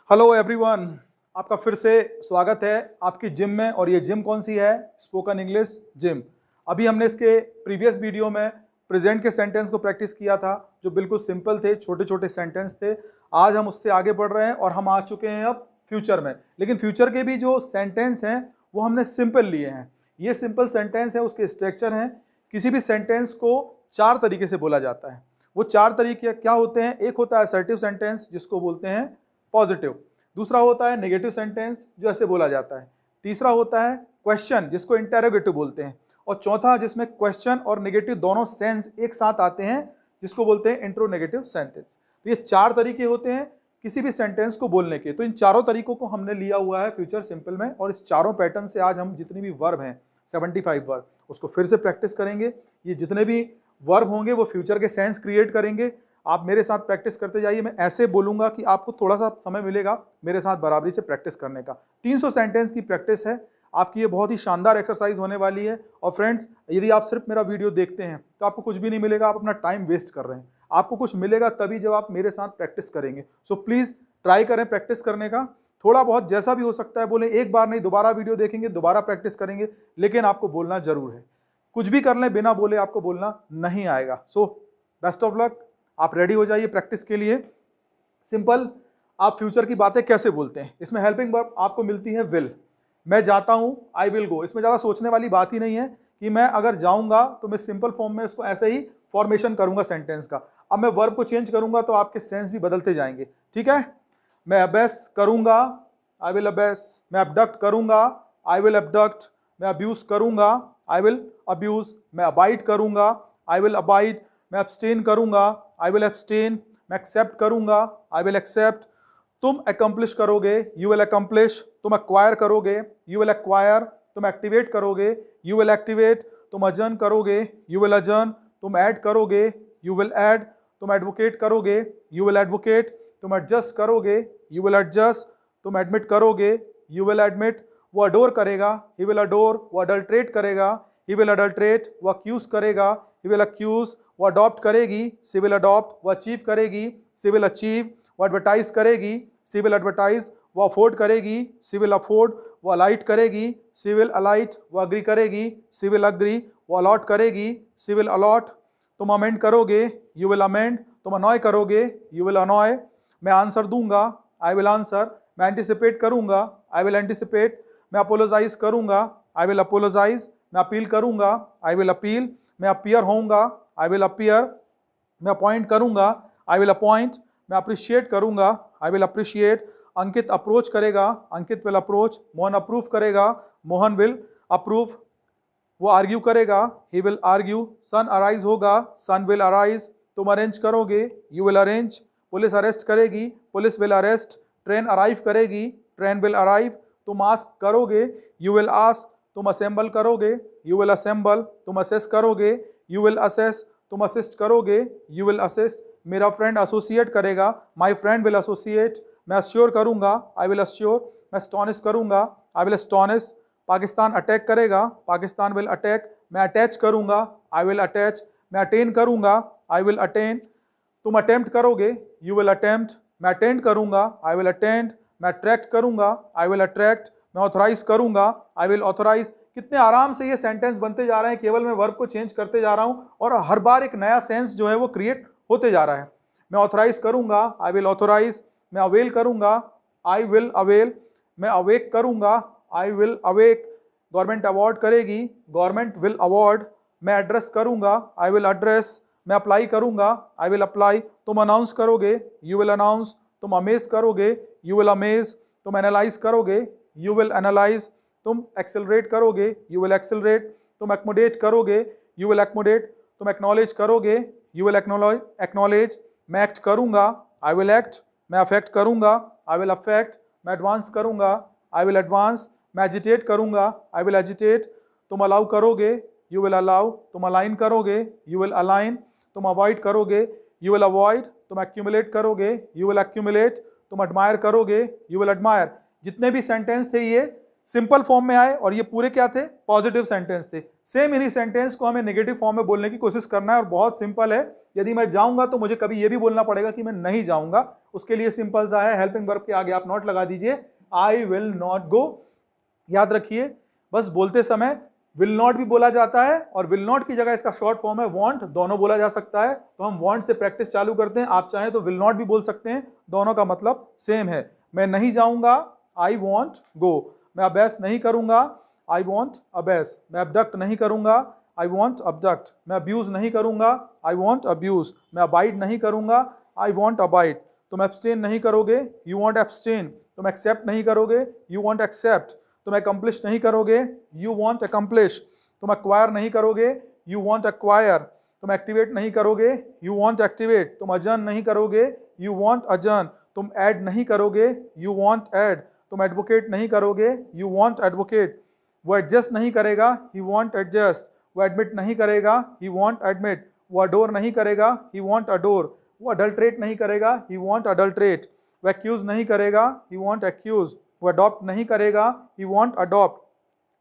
Hello everyone, आपका फिर से स्वागत है आपकी जिम में। और ये जिम कौन सी है? Spoken English gym. अभी हमने इसके प्रीवियस वीडियो में प्रेजेंट के सेंटेंस को प्रैक्टिस किया था, जो बिल्कुल सिंपल थे, छोटे छोटे सेंटेंस थे। आज हम उससे आगे बढ़ रहे हैं और हम आ चुके हैं अब फ्यूचर में। लेकिन फ्यूचर के भी जो सेंटेंस हैं वो हमने सिंपल लिए हैं। ये सिंपल सेंटेंस है, उसके स्ट्रक्चर हैं। किसी भी सेंटेंस को 4 तरीके से बोला जाता है। वो 4 तरीके क्या होते हैं? एक होता है असर्टिव सेंटेंस, जिसको बोलते हैं पॉजिटिव। दूसरा होता है नेगेटिव सेंटेंस, जो ऐसे बोला जाता है। तीसरा होता है क्वेश्चन, जिसको इंटेरोगेटिव बोलते हैं। और चौथा, जिसमें क्वेश्चन और नेगेटिव दोनों सेंस एक साथ आते हैं, जिसको बोलते हैं इंट्रोनेगेटिव सेंटेंस। तो ये 4 तरीके होते हैं किसी भी सेंटेंस को बोलने के। तो इन चारों तरीकों को हमने लिया हुआ है फ्यूचर सिंपल में। और इस चारों पैटर्न से आज हम जितनी भी वर्ब हैं, 75 वर्ब, उसको फिर से प्रैक्टिस करेंगे। ये जितने भी वर्ब होंगे वो फ्यूचर के सेंस क्रिएट करेंगे। आप मेरे साथ प्रैक्टिस करते जाइए। मैं ऐसे बोलूंगा कि आपको थोड़ा सा समय मिलेगा मेरे साथ बराबरी से प्रैक्टिस करने का। 300 सेंटेंस की प्रैक्टिस है आपकी। ये बहुत ही शानदार एक्सरसाइज होने वाली है। और फ्रेंड्स, यदि आप सिर्फ मेरा वीडियो देखते हैं तो आपको कुछ भी नहीं मिलेगा, आप अपना टाइम वेस्ट कर रहे हैं। आपको कुछ मिलेगा तभी जब आप मेरे साथ प्रैक्टिस करेंगे। सो प्लीज ट्राई करें प्रैक्टिस करने का। थोड़ा बहुत जैसा भी हो सकता है बोले, एक बार नहीं, दोबारा वीडियो देखेंगे, दोबारा प्रैक्टिस करेंगे, लेकिन आपको बोलना जरूर है। कुछ भी कर लें, बिना बोले आपको बोलना नहीं आएगा। So best of luck. आप रेडी हो जाइए प्रैक्टिस के लिए। सिंपल, आप फ्यूचर की बातें कैसे बोलते हैं? इसमें हेल्पिंग वर्ब आपको मिलती है विल। मैं जाता हूं, आई विल गो। इसमें ज्यादा सोचने वाली बात ही नहीं है कि मैं अगर जाऊंगा तो मैं सिंपल फॉर्म में इसको ऐसे ही फॉर्मेशन करूंगा सेंटेंस का। अब मैं वर्ब को चेंज करूंगा तो आपके सेंस भी बदलते जाएंगे। ठीक है? मैं अबेस करूंगा, आई विल अबेस। मैं अबडक्ट करूंगा, आई विल अबडक्ट। मैं अब्यूज करूंगा, आई विल अब्यूज। मैं अबाइड करूंगा, आई विल अबाइड। मैं अब्सटेन करूंगा, आई विल एब्सटेन। मैं एक्सेप्ट करूंगा, आई विल एक्सेप्ट। तुम अकम्प्लिश करोगे, यू विल अकम्प्लिश। तुम एक्वायर करोगे, यू विल एक्वायर। तुम एक्टिवेट करोगे, यू विल एक्टिवेट। तुम अजर्न करोगे, यू विल अजर्न। तुम ऐड करोगे, यू विल ऐड। तुम एडवोकेट करोगे, यू विल एडवोकेट। तुम एडजस्ट करोगे, यू विल एडजस्ट। तुम एडमिट करोगे, यू विल एडमिट। वो अडोर करेगा, ही विल अडोर। वो अडल्ट्रेट करेगा, ही विल अडल्ट्रेट। वो अक्यूज करेगा, ही विल अक्यूज। वो अडॉप्ट करेगी, सी विल अडॉप्ट। वो अचीव करेगी, सी विल अचीव। वो एडवर्टाइज करेगी, सी विल एडवर्टाइज। वो अफोर्ड करेगी, सी विल अफोर्ड। वो अलाइट करेगी, सी विल अलाइट। वो अग्री करेगी, सी विल अग्री। वो अलॉट करेगी, सी विल अलॉट। तुम अमेंड करोगे, यू विल अमेंड। तुम अनॉय करोगे, यू विल अनॉय। मैं आंसर दूंगा, आई विल आंसर। मैं एंटिसिपेट करूंगा, आई विल एंटिसिपेट। मैं अपोलोजाइज करूंगा, आई विल अपोलोजाइज। मैं अपील करूंगा, आई विल अपील। मैं अपीयर होऊंगा, आई विल अपीयर। मैं अपॉइंट करूंगा, आई विल अपॉइंट। मैं अप्रिशिएट करूंगा, I will appreciate. Ankit approach करेगा, Ankit will approach. Mohan approve करेगा, मोहन विल अप्रूव। वो आर्ग्यू करेगा, he will argue. Sun arise होगा, सन विल अराइज। तुम अरेंज करोगे, you will arrange. Police arrest करेगी, police will arrest. Train arrive करेगी, ट्रेन विल अराइव। तुम आस्क करोगे, यू विल आस्क। तुम असेंबल करोगे, यू विल असेंबल। तुम असेस करोगे, यू विल असेस। तुम असिस्ट करोगे, यू विल असिस्ट। मेरा फ्रेंड एसोसिएट करेगा, माई फ्रेंड विल एसोसिएट। मैं अश्योर करूंगा, आई विल अश्योर। मैं एस्टॉनिश करूंगा, I will astonish. Pakistan attack करेगा, पाकिस्तान विल अटैक। मैं अटैच करूंगा, आई विल अटैच। मैं अटेन करूंगा, आई विल अटेन। तुम अटेम्प्ट करोगे, यू विल अटेम्प्ट। मैं अटेंड करूंगा, आई विल अटेंड। मैं अट्रैक्ट करूंगा, आई विल अट्रैक्ट। मैं ऑथोराइज करूंगा, आई विल ऑथोराइज। कितने आराम से ये सेंटेंस बनते जा रहे हैं, केवल मैं वर्ब को चेंज करते जा रहा हूं और हर बार एक नया सेंस जो है वो क्रिएट होते जा रहा है। मैं ऑथोराइज करूंगा, आई विल ऑथोराइज। मैं अवेल करूंगा, आई विल अवेल। मैं अवेक करूंगा, I will awake. Government award करेगी, गवर्नमेंट विल अवार्ड। मैं एड्रेस करूंगा, आई विल एड्रेस। मैं अप्लाई करूंगा, आई विल अप्लाई। तुम अनाउंस करोगे, यू विल अनाउंस। तुम अमेज करोगे, यू विल अमेज। तुम एनालाइज करोगे, यू विल एनालाइज। तुम एक्सेलरेट करोगे, यू विल एक्सेलरेट। तुम एक्मोडेट करोगे, यू विल एक्मोडेट। तुम एक्नॉलेज करोगे, यू विल एक्नॉलेज। मैं एक्ट करूंगा, आई विल एक्ट। मैं अफेक्ट करूंगा, आई विल अफेक्ट। मैं एडवांस करूंगा, आई विल एडवांस। मैं एजिटेट करूंगा, आई विल एजिटेट। तुम अलाउ करोगे, यू विल अलाउ। तुम अलाइन करोगे, यू विल अलाइन। तुम अवॉइड करोगे, यू विल अवॉइड। तुम एक्यूमुलेट करोगे, यू विल एक्यूमुलेट। तुम एडमायर करोगे, यू विल एडमायर। जितने भी सेंटेंस थे ये सिंपल फॉर्म में आए और ये पूरे क्या थे, पॉजिटिव सेंटेंस थे। सेम इन्हीं सेंटेंस को हमें नेगेटिव फॉर्म में बोलने की कोशिश करना है और बहुत सिंपल है। यदि मैं जाऊंगा तो मुझे कभी ये भी बोलना पड़ेगा कि मैं नहीं जाऊंगा। उसके लिए सिंपल सा है, हेल्पिंग वर्ब के आगे आप नॉट लगा दीजिए, आई विल नॉट गो। याद रखिए, बस बोलते समय विल नॉट भी बोला जाता है और विल नॉट की जगह इसका शॉर्ट फॉर्म है वांट, दोनों बोला जा सकता है। तो हम वांट से प्रैक्टिस चालू करते हैं। आप चाहें तो विल नॉट भी बोल सकते हैं, दोनों का मतलब सेम है। मैं नहीं जाऊंगा, आई वॉन्ट गो। मैं अबैस नहीं करूंगा, आई वॉन्ट अबैस। मैं अबडक्ट नहीं करूंगा, आई वॉन्ट अबडक्ट। मैं अब्यूज नहीं करूंगा, आई वॉन्ट अब्यूज। मैं अबाइड नहीं करूंगा, आई वॉन्ट अबाइड। तुम एब्सटेन नहीं करोगे, यू वॉन्ट एब्सटेन। तुम एक्सेप्ट नहीं करोगे, यू वॉन्ट एक्सेप्ट। तुम अकम्प्लिश नहीं करोगे, यू वॉन्ट अकम्प्लिश। तुम एक्वायर नहीं करोगे, यू वॉन्ट एक्वायर। तुम एक्टिवेट नहीं करोगे, यू वॉन्ट एक्टिवेट। तुम अजर्न नहीं करोगे, यू वॉन्ट अजर्न। तुम ऐड नहीं करोगे, यू वॉन्ट ऐड। तुम एडवोकेट नहीं करोगे, यू वॉन्ट एडवोकेट। वो एडजस्ट नहीं करेगा, ही वॉन्ट एडजस्ट। वो एडमिट नहीं करेगा, ही वॉन्ट एडमिट। वो अडोर नहीं करेगा, ही वॉन्ट अडोर। वो अडल्ट्रेट नहीं करेगा, ही वॉन्ट अडल्ट्रेट। वो एक्यूज नहीं करेगा, ही वॉन्ट एक्यूज। वो अडॉप्ट नहीं करेगा, ही वॉन्ट अडॉप्ट।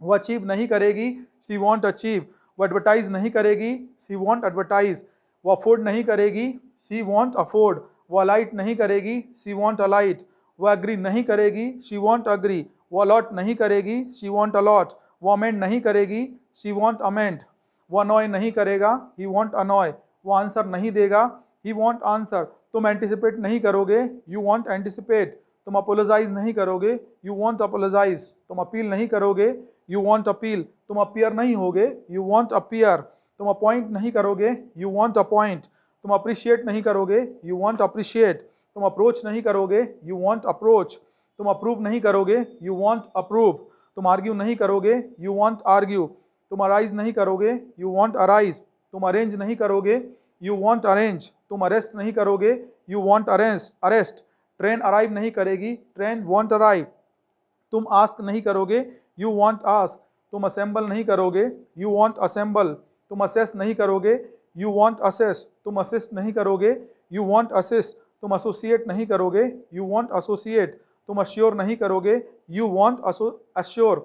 वो अचीव नहीं करेगी, शी वॉन्ट अचीव। वो एडवर्टाइज नहीं करेगी, शी वॉन्ट एडवर्टाइज। वो अफोर्ड नहीं करेगी, शी वॉन्ट अफोर्ड। वो अलाइट नहीं करेगी, शी वॉन्ट अलाइट। वो एग्री नहीं करेगी, शी वॉन्ट अग्री। वो अलॉट नहीं करेगी, शी वॉन्ट अलॉट। वो अमेंड नहीं करेगी, शी वॉन्ट अमेंड। वो अनॉय नहीं करेगा, ही वॉन्ट अनॉय। वो आंसर नहीं देगा, ही वॉन्ट आंसर। तुम एंटिसिपेट नहीं करोगे, यू वॉन्ट एंटिसिपेट। तुम अपोलोजाइज नहीं करोगे, यू वॉन्ट अपोलोजाइज। तुम अपील नहीं करोगे, यू वॉन्ट अपील। तुम अपीयर नहीं होगे, यू वॉन्ट अपीयर। तुम अपॉइंट नहीं करोगे, यू वॉन्ट अपॉइंट। तुम अप्रिशिएट नहीं करोगे, यू वॉन्ट अप्रिशिएट। तुम अप्रोच नहीं करोगे, यू वॉन्ट अप्रोच। तुम अप्रूव नहीं करोगे, यू वॉन्ट अप्रूव। तुम आर्ग्यू नहीं करोगे, यू वॉन्ट आर्ग्यू। तुम अराइज नहीं करोगे, यू वॉन्ट अराइज। तुम अरेंज नहीं करोगे, यू वॉन्ट अरेंज। तुम अरेस्ट नहीं करोगे, you want arrest. Train arrive नहीं करेगी, ट्रेन वॉन्ट अराइव। तुम आस्क नहीं करोगे, यू वॉन्ट आस्क। तुम असेंबल नहीं करोगे, यू वॉन्ट असेंबल। तुम असेस नहीं करोगे, यू वॉन्ट असेस। तुम असिस्ट नहीं करोगे, यू वॉन्ट असिस्ट। तुम एसोसिएट नहीं करोगे, यू वॉन्ट एसोसिएट। तुम अश्योर नहीं करोगे, you want assure.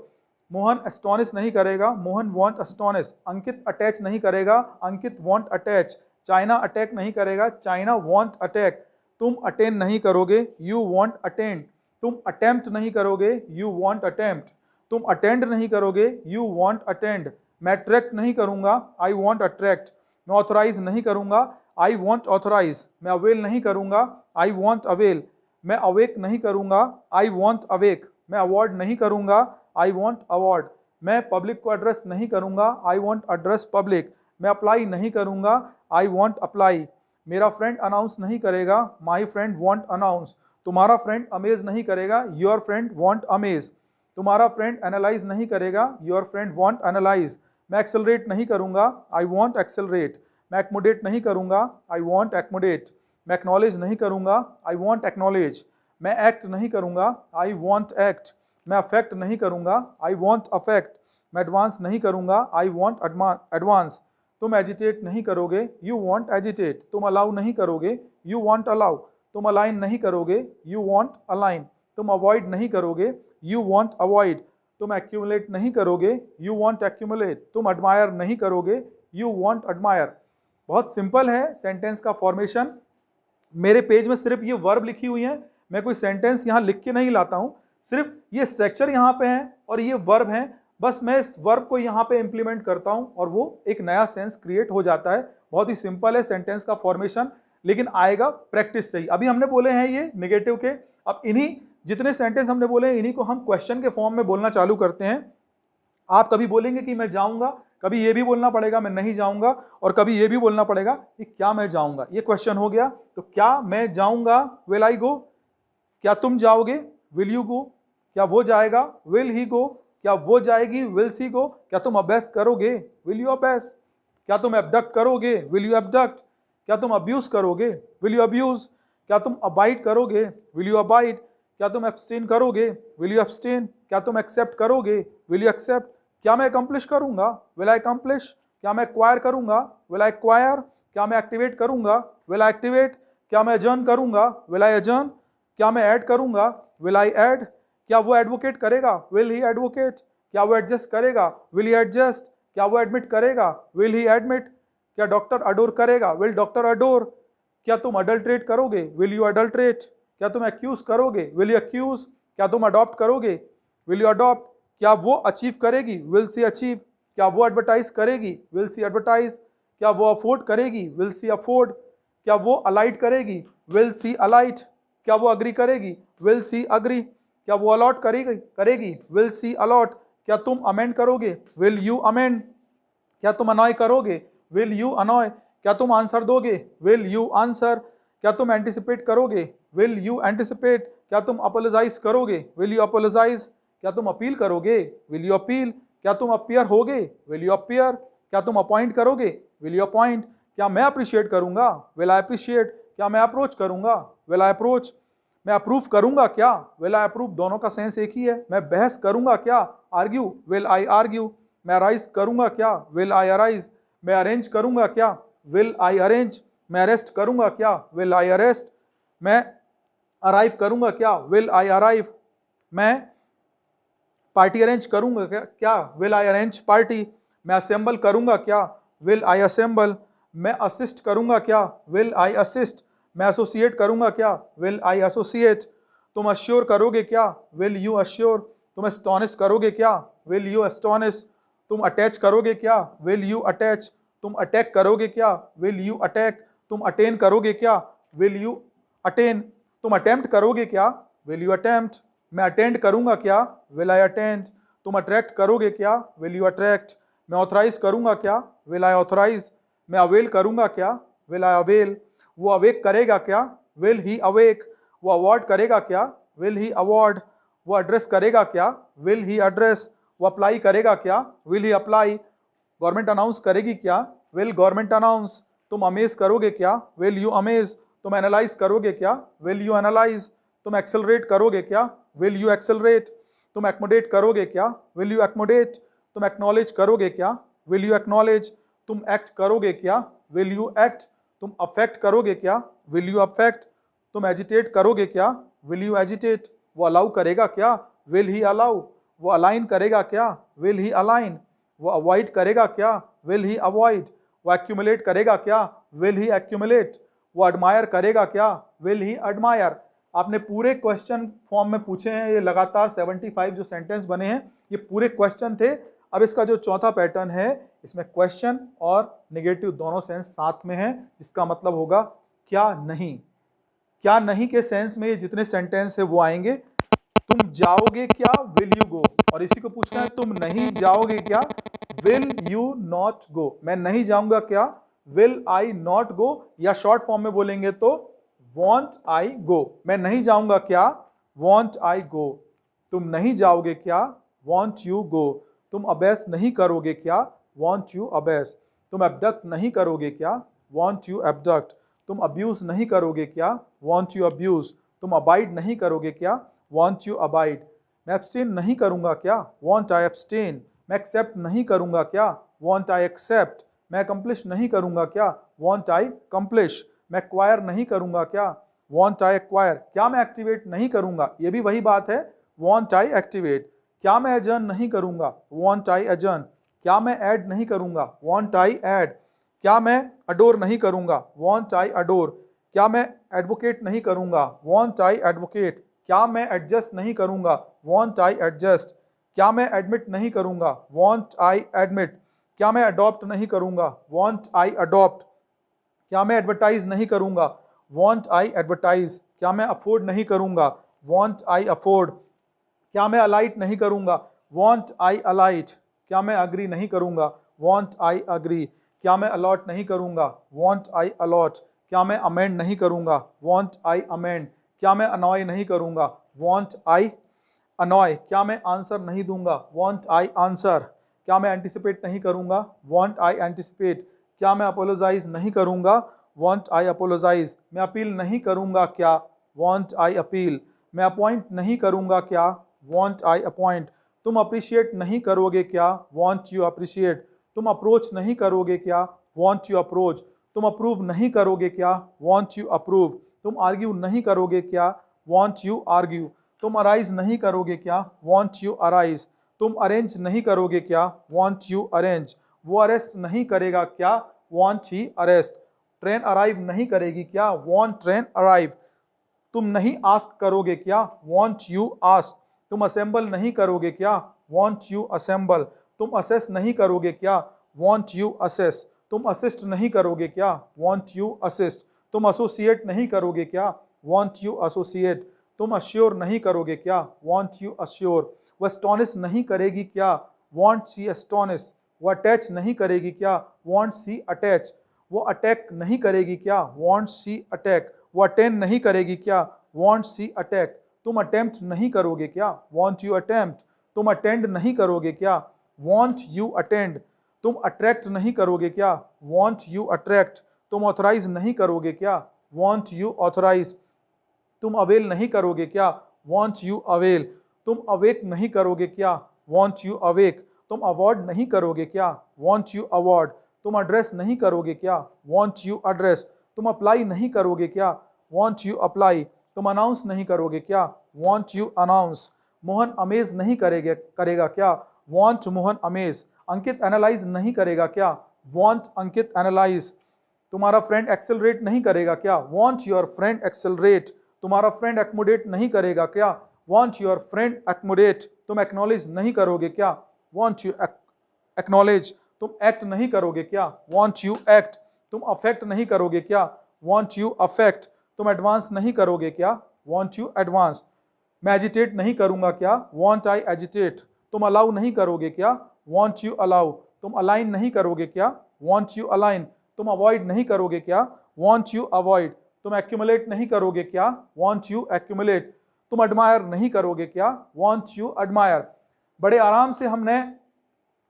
Mohan astonish नहीं करेगा, मोहन वॉन्ट एस्टोनिश। अंकित अटैच नहीं करेगा, अंकित वॉन्ट अटैच। चाइना अटैक नहीं करेगा, चाइना वॉन्ट अटैक। तुम अटेंड नहीं करोगे, यू वॉन्ट अटेंड। तुम अटेम्प्ट नहीं करोगे, यू वॉन्ट अटेम्प्ट। तुम अटेंड नहीं करोगे, यू वॉन्ट अटेंड। मैं अट्रैक्ट नहीं करूंगा, आई वॉन्ट अट्रैक्ट। मैं ऑथोराइज नहीं करूंगा, आई वॉन्ट ऑथोराइज। मैं अवेल नहीं करूंगा, आई वॉन्ट अवेल। मैं अवेक नहीं करूंगा, आई वॉन्ट अवेक। मैं अवॉर्ड नहीं करूंगा, आई वॉन्ट अवॉर्ड। मैं पब्लिक को एड्रेस नहीं करूंगा, आई वॉन्ट एड्रेस पब्लिक। मैं अप्लाई नहीं करूंगा, आई वॉन्ट अप्लाई। मेरा फ्रेंड अनाउंस नहीं करेगा, माई फ्रेंड वॉन्ट अनाउंस। तुम्हारा फ्रेंड अमेज नहीं करेगा, योर फ्रेंड वॉन्ट अमेज। तुम्हारा फ्रेंड एनालाइज नहीं करेगा, योर फ्रेंड वॉन्ट एनालाइज। मैं एक्सेलरेट नहीं करूंगा, आई वॉन्ट एक्सेलरेट। मैं एक्मोडेट नहीं करूंगा, आई वॉन्ट एक्मोडेट। मैं एक्नॉलेज नहीं करूंगा, आई वॉन्ट एक्नॉलेज। मैं एक्ट नहीं करूंगा, आई वॉन्ट एक्ट। मैं अफेक्ट नहीं करूंगा, आई वॉन्ट अफेक्ट। मैं एडवांस नहीं करूंगा, आई वॉन्ट एडवांस। तुम एजिटेट नहीं करोगे, यू वॉन्ट एजिटेट। तुम अलाउ नहीं करोगे, यू वॉन्ट अलाउ। तुम अलाइन नहीं करोगे, यू वॉन्ट अलाइन। तुम अवॉइड नहीं करोगे, यू वॉन्ट अवॉइड। तुम एक्यूमुलेट नहीं करोगे, यू वॉन्ट एक्यूमुलेट। तुम एडमायर नहीं करोगे, यू वॉन्ट एडमायर। बहुत सिंपल है सेंटेंस का फॉर्मेशन। मेरे पेज में सिर्फ ये वर्ब लिखी हुई है, मैं कोई सेंटेंस यहाँ लिख के नहीं लाता हूँ। सिर्फ ये स्ट्रक्चर यहाँ पे है और ये वर्ब है, बस मैं इस वर्ब को यहाँ पे इंप्लीमेंट करता हूँ और वो एक नया सेंस क्रिएट हो जाता है। बहुत ही सिंपल है सेंटेंस का फॉर्मेशन, लेकिन आएगा प्रैक्टिस से ही। अभी हमने बोले हैं ये नेगेटिव के, अब इन्हीं जितने सेंटेंस हमने बोले हैं इन्हीं को हम क्वेश्चन के फॉर्म में बोलना चालू करते हैं। आप कभी बोलेंगे कि मैं जाऊंगा, कभी ये भी बोलना पड़ेगा मैं नहीं जाऊंगा, और कभी ये भी बोलना पड़ेगा कि क्या मैं जाऊंगा। ये क्वेश्चन हो गया। तो क्या मैं जाऊंगा, विल आई गो। क्या तुम जाओगे, विल यू गो। क्या वो जाएगा, विल ही गो। क्या वो जाएगी, विल सी गो। क्या तुम अभ्यास करोगे, विल यू अभ्यास। क्या तुम एबडक्ट करोगे, विल यू एबडक्ट। क्या तुम अब्यूज करोगे, विल यू अब्यूज। क्या तुम अबाइड करोगे, विल यू अबाइड। क्या तुम एब्सटेन करोगे, विल यू एब्सटेन। क्या तुम एक्सेप्ट करोगे, विल यू एक्सेप्ट। क्या मैं अकम्प्लिश करूंगा, विल आई अकम्प्लिश। क्या मैं एक्वायर करूंगा, विल आई एक्वायर। क्या मैं एक्टिवेट करूंगा, विल आई एक्टिवेट। क्या मैं अजर्न करूंगा, विल आई अजर्न। क्या मैं ऐड करूंगा, विल आई ऐड। क्या वो एडवोकेट करेगा, विल ही एडवोकेट। क्या वो एडजस्ट करेगा, विल ही एडजस्ट। क्या वो एडमिट करेगा, विल ही एडमिट। क्या डॉक्टर अडोर करेगा, विल डॉक्टर अडोर। क्या तुम अडल्ट्रेट करोगे, विल यू अडल्ट्रेट। क्या तुम एक्यूज करोगे, विल यू एक्यूज। क्या तुम अडॉप्ट करोगे, विल यू अडॉप्ट। क्या वो अचीव करेगी, विल सी अचीव। क्या वो एडवर्टाइज करेगी, विल सी एडवर्टाइज। क्या वो अफोर्ड करेगी, विल सी अफोर्ड। क्या वो अलाइट करेगी, विल सी अलाइट। क्या वो अग्री करेगी, विल सी अग्री। क्या वो अलॉट करेगी, विल सी अलॉट। क्या तुम अमेंड करोगे, विल यू अमेंड। क्या तुम अनॉय करोगे, विल यू अनॉय। क्या तुम आंसर दोगे, विल यू आंसर। क्या तुम एंटिसिपेट करोगे, विल यू एंटिसिपेट। क्या तुम अपोलोजाइज करोगे, विल यू अपोलोजाइज। क्या तुम अपील करोगे, विल यू अपील। क्या तुम अपीयर होगे, विल यू अपीयर। क्या तुम अपॉइंट करोगे, विल यू अपॉइंट। क्या मैं अप्रिशिएट करूंगा, विल आई अप्रिशिएट। क्या मैं अप्रोच करूंगा, विल आई अप्रोच। मैं अप्रूव करूंगा क्या, विल आई अप्रूव। दोनों का सेंस एक ही है। मैं बहस करूंगा क्या, आर्ग्यू, विल आई आर्ग्यू। मैं अराइज करूंगा क्या, विल आई अराइज। मैं अरेंज करूंगा क्या, विल आई अरेंज। मैं अरेस्ट करूंगा क्या, विल आई अरेस्ट। मैं अराइव करूंगा क्या, विल आई अराइव। मैं पार्टी अरेंज करूंगा क्या, विल आई अरेंज पार्टी। मैं असेंबल करूंगा क्या, विल आई असेंबल। मैं असिस्ट करूंगा क्या, विल आई असिस्ट। मैं एसोसिएट करूंगा क्या, विल आई एसोसिएट। तुम अश्योर करोगे क्या, विल यू अश्योर। तुम एस्टोनिश करोगे क्या, विल यू एस्टोनिश। तुम अटैच करोगे क्या, विल यू अटैच। तुम अटैक करोगे क्या, विल यू अटैक। तुम अटेन करोगे क्या, विल यू अटेन। तुम अटेम्प्ट करोगे क्या, विल यू अटेम्प्ट। मैं अटेंड करूंगा क्या, विल आई अटेंड। तुम अट्रैक्ट करोगे क्या, विल यू अट्रैक्ट। मैं ऑथराइज करूंगा क्या, विल आई ऑथराइज। मैं अवेल करूंगा क्या, विल आई अवेल। वो अवेक करेगा क्या, विल ही अवेक। वो अवार्ड करेगा क्या, विल ही अवार्ड। वो एड्रेस करेगा क्या, विल ही एड्रेस। वो अप्लाई करेगा क्या, will he apply. Government announce करेगी क्या, विल गवर्नमेंट अनाउंस। तुम अमेज करोगे क्या, विल यू अमेज। तुम एनालाइज करोगे क्या, विल यू एनालाइज। तुम एक्सेलरेट करोगे क्या, विल यू एक्सेलरेट। तुम एक्मोडेट करोगे क्या, विल यू एक्मोडेट। तुम एक्नॉलेज करोगे क्या, विल यू एक्नॉलेज। तुम एक्ट करोगे क्या, विल यू एक्ट। तुम अफेक्ट करोगे क्या, विल यू अफेक्ट। तुम एजिटेट करोगे क्या, विल यू एजिटेट। वो अलाउ करेगा क्या, विल ही अलाउ। वो अलाइन करेगा क्या, विल ही अलाइन। वो अवॉइड करेगा क्या, विल ही अवॉइड। वो एक्यूमुलेट करेगा क्या, विल ही एक्यूमुलेट। वो एडमायर करेगा क्या, विल ही एडमायर। आपने पूरे क्वेश्चन फॉर्म में पूछे हैं। ये लगातार 75 जो सेंटेंस बने हैं ये पूरे क्वेश्चन थे। अब इसका जो चौथा पैटर्न है इसमें क्वेश्चन और नेगेटिव दोनों सेंस साथ में है, जिसका मतलब होगा क्या नहीं। क्या नहीं के सेंस में ये जितने सेंटेंस है वो आएंगे। तुम जाओगे क्या, विल यू गो। और इसी को पूछना है तुम नहीं जाओगे क्या, विल यू नॉट गो। मैं नहीं जाऊंगा क्या, विल आई नॉट गो। या शॉर्ट फॉर्म में बोलेंगे तो वॉन्ट आई गो। मैं नहीं जाऊंगा क्या, वॉन्ट आई गो। तुम नहीं जाओगे क्या, वॉन्ट यू गो। तुम अबेस नहीं करोगे क्या, वॉन्ट यू अबेस। तुम एबडक्ट नहीं करोगे क्या, वॉन्ट यू एबडक्ट। तुम अब्यूज नहीं करोगे क्या, वॉन्ट यू अब्यूज। तुम अबाइड नहीं करोगे क्या, वॉन्ट यू अबाइड। मैं एब्सटेन नहीं करूंगा क्या, वॉन्ट आई एब्सटेन। मैं एक्सेप्ट नहीं करूंगा क्या, वॉन्ट आई एक्सेप्ट। मैं अकम्प्लिश नहीं करूंगा क्या, वॉन्ट आई कंप्लिश। मैं एक्वायर नहीं करूंगा क्या, वॉन्ट आई एक्वायर। क्या मैं एक्टिवेट नहीं करूंगा, ये भी वही बात है, वॉन्ट आई एक्टिवेट। क्या मैं एजर्न नहीं करूंगा, वॉन्ट आई एजर्न। क्या मैं ऐड नहीं करूंगा, वॉन्ट आई ऐड। क्या मैं अडोर नहीं करूंगा, वॉन्ट आई अडोर। क्या मैं एडवोकेट नहीं करूंगा, वॉन्ट आई एडवोकेट। क्या मैं एडजस्ट नहीं करूंगा, वॉन्ट आई एडजस्ट। क्या मैं एडमिट नहीं करूंगा, वॉन्ट आई एडमिट। क्या मैं अडॉप्ट नहीं करूंगा, वॉन्ट आई अडॉप्ट। क्या मैं एडवर्टाइज नहीं करूंगा, वॉन्ट आई एडवर्टाइज। क्या मैं अफोर्ड नहीं करूंगा, वॉन्ट आई अफोर्ड। क्या मैं अलाइट नहीं करूंगा, वॉन्ट आई अलाइट। क्या मैं अग्री नहीं करूंगा, वॉन्ट आई अग्री। क्या मैं अलॉट नहीं करूंगा, वॉन्ट आई अलॉट। क्या मैं अमेंड नहीं करूंगा, वॉन्ट आई अमेंड। क्या मैं अनॉय नहीं करूंगा, वॉन्ट आई अनॉय। क्या मैं आंसर नहीं दूंगा, वॉन्ट आई आंसर। क्या मैं एंटिसिपेट नहीं करूंगा, वॉन्ट आई एंटिसिपेट। क्या मैं अपोलोजाइज नहीं करूंगा, वॉन्ट आई अपोलोजाइज। मैं अपील नहीं करूंगा क्या, वॉन्ट आई अपील। मैं अपॉइंट नहीं करूंगा क्या, वॉन्ट आई अपॉइंट। तुम अप्रिशिएट नहीं करोगे क्या, वॉन्ट यू अप्रिशिएट। तुम अप्रोच नहीं करोगे क्या, वॉन्ट यू अप्रोच। तुम अप्रूव नहीं करोगे क्या, वॉन्ट यू अप्रूव। तुम आर्ग्यू नहीं करोगे क्या, वॉन्ट यू आर्ग्यू। तुम अराइज नहीं करोगे क्या, वॉन्ट यू अराइज। तुम अरेंज नहीं करोगे क्या, वॉन्ट यू अरेंज। वो अरेस्ट नहीं करेगा क्या, want he arrest. Train arrive नहीं करेगी क्या, वॉन्ट ट्रेन अराइव। तुम नहीं आस्क करोगे क्या, वॉन्ट यू आस्क। तुम असेंबल नहीं करोगे क्या, वॉन्ट यू असेंबल। तुम असेस नहीं करोगे क्या, वॉन्ट यू असेस। तुम असिस्ट नहीं करोगे क्या, वॉन्ट यू असिस्ट। तुम एसोसिएट नहीं करोगे क्या, वॉन्ट यू एसोसिएट। तुम अश्योर नहीं करोगे क्या, वॉन्ट यू अश्योर। वह एस्टोनिश नहीं करेगी क्या, वॉन्ट सी एस्टोनिश। वो अटैच नहीं करेगी क्या, वॉन्ट सी अटैच। वो अटैक नहीं करेगी क्या, वॉन्ट सी अटैक। वो अटेंड नहीं करेगी क्या, वॉन्ट सी अटैक। तुम अटेम्प्ट नहीं करोगे क्या, वॉन्ट यू अटेम्प्ट। तुम अटेंड नहीं करोगे क्या, वॉन्ट यू अटेंड। तुम अट्रैक्ट नहीं करोगे क्या, वॉन्ट यू अट्रैक्ट। तुम ऑथराइज नहीं करोगे क्या, वॉन्ट यू ऑथराइज। तुम अवेल नहीं करोगे क्या, वॉन्ट यू अवेल। तुम अवेक नहीं करोगे क्या, वॉन्ट यू अवेक। तुम अवॉर्ड नहीं करोगे क्या, वॉन्ट यू अवॉर्ड। तुम एड्रेस नहीं करोगे क्या, वॉन्ट यू एड्रेस। तुम अप्लाई नहीं करोगे क्या, वॉन्ट यू अप्लाई। तुम अनाउंस नहीं करोगे क्या, want you announce. Mohan amaze नहीं करेगा क्या, वॉन्ट मोहन अमेज। अंकित एनालाइज नहीं करेगा क्या, वॉन्ट अंकित एनालाइज। तुम्हारा फ्रेंड एक्सेलरेट नहीं करेगा क्या, वॉन्ट योर फ्रेंड एक्सेलरेट। तुम्हारा फ्रेंड एक्मोडेट नहीं करेगा क्या, वॉन्ट योर फ्रेंड एक्मोडेट। तुम एक्नॉलेज नहीं करोगे क्या, वॉन्ट यू एक्नॉलेज। तुम एक्ट नहीं करोगे क्या, वॉन्ट यू एक्ट। तुम अफेक्ट नहीं करोगे क्या, वॉन्ट यू अफेक्ट। तुम एडवांस नहीं करोगे क्या, वॉन्ट यू एडवांस। मैं एजिटेट नहीं करूंगा क्या, वॉन्ट आई एजिटेट। तुम अलाउ नहीं करोगे क्या, वॉन्ट यू अलाउ। तुम अलाइन नहीं करोगे क्या, वॉन्ट यू अलाइन। तुम अवॉइड नहीं करोगे क्या, वॉन्ट यू अवॉइड। तुम एक्यूमुलेट नहीं करोगे क्या, वॉन्ट यू एक्यूमुलेट। तुम एडमायर नहीं करोगे क्या, वॉन्ट यू एडमायर। बड़े आराम से हमने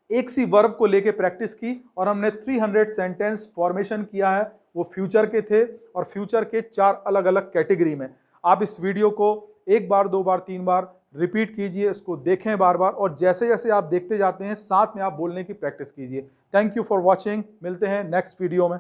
एक सी वर्ब को लेके प्रैक्टिस की और हमने 300 सेंटेंस फॉर्मेशन किया है। वो फ्यूचर के थे और फ्यूचर के 4 अलग अलग कैटेगरी में। आप इस वीडियो को 1 बार 2 बार 3 बार रिपीट कीजिए, इसको देखें बार बार, और जैसे जैसे आप देखते जाते हैं साथ में आप बोलने की प्रैक्टिस कीजिए। Thank you for watching. मिलते हैं नेक्स्ट वीडियो में।